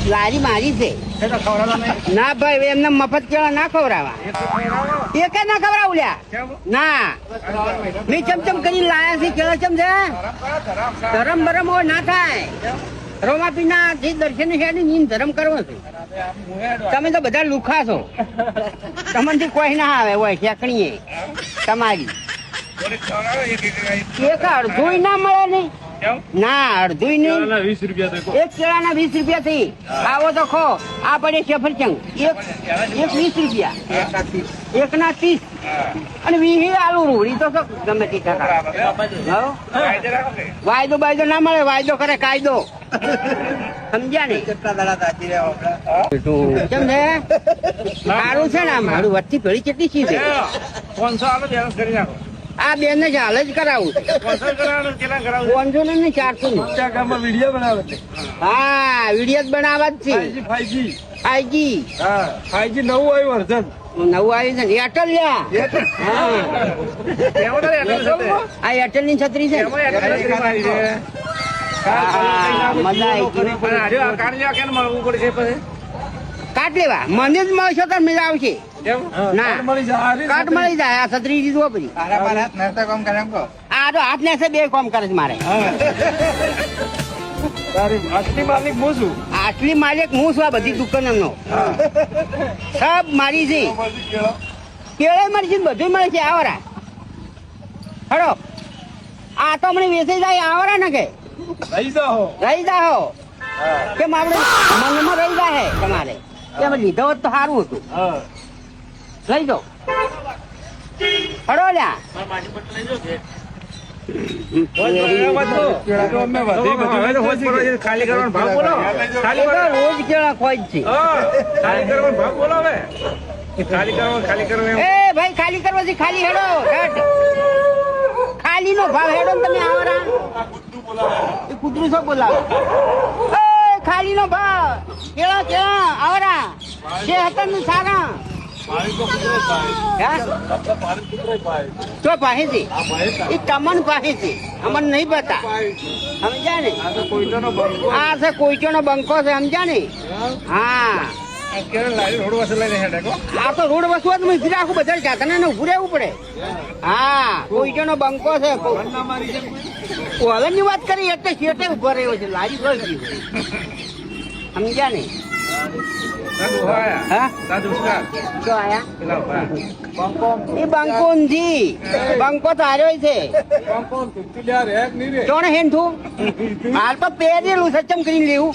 લારી મારી છે ના ભાઈ એમને મફત કેળા ના ખવડાવવા એક ના ખવડાવું લ્યા ના મેં ચમચમ કરીને લાયા છે કેળા ચમ છે ધરમ બરમ હોય ના થાય રોમાપીના જે દર્શન છે ધરમ કરવો છે તમે તો બધા લુખા છો તમને કોઈ ના આવે હોય ઠેકણીએ તમારી એક અડધું ના મળે નહીં ના અડધું નહીં 20 રૂપિયા એક કેળાના 20 રૂપિયા થઈ આવો તો ખો આ પડે સફરજન એક 20 રૂપિયા એક ના 30 અને 20 આલુ રૂડી તો ગમે તે વાયદો બાયદો ના મળે વાયદો કરે કાયદો સમજ્યા ને કેમ છે સારું છે ને આમ મારું વચ્ચે પેઢી કેટલી ચીજ છે 500 આલો બેલેન્સ કરી નાખો આ બેન ને હાલ જ કરાવું છે 500 ને 400 ગામમાં વિડીયો બનાવે છે હા વિડીયો જ બનાવવા જ છે 5G 5G નવું આવ્યું વર્ઝન નવું આવ્યું છે ને એરટેલ લ્યા આ એરટેલ ની છત્રી છે કાટ લેવા મને જ મળશે તો મજા આવશે ના કાટ મળી જાય આ છત્રી દીધું પછી આ તો હાથ ને બે કામ કરે છે મારે આટલી માલિક હું છું આટલી માલિક હું છું આ બધી દુકાનો નો સબ મારી છે કેળે મળી છે બધું મળે છે આવરા હડો આ તો મને વેચાઈ જાય આવરા ને કે રહી જાઓ કેમ આપણે મનમાં રહી જાય તમારે એમ લીધો હોત તો સારું હતું લઈ જાઓ હડો લ્યા ખાલી કરવાનો ભાવ બોલો રોજ કેળા ખોજ છે ખાલી કરવાનો ભાવ બોલો હવે ખાલી કરવા એ ભાઈ ખાલી કરવા છે ખાલી હેડો હેડ ખાલી નો ભાવ હેડો ને તમે આવરા એ કૂતરું શું બોલાવે એ ખાલી નો ભાવ કેળા કેળા આવરા જે હતા ને સારા તો પાસે છે એ કમન પાસે છે અમને નહીં પતા સમજ્યા ને આ છે કોઈચો નો બંકો છે સમજ્યા ને હા આ તો રોડ વસવા જ ઉભી રાખું બધા જાતને ઉભું રહેવું પડે હા કોઈચો નો બંકો છે ની વાત કરી એટલે શેઠે ઉભો રહ્યો છે લારી ગઈ સમજ્યા ને એ બંકો નથી બંકો તો હાર્યો છે કોણ હેઠું હાલ તો પહેરેલું સચમ કરીને લેવું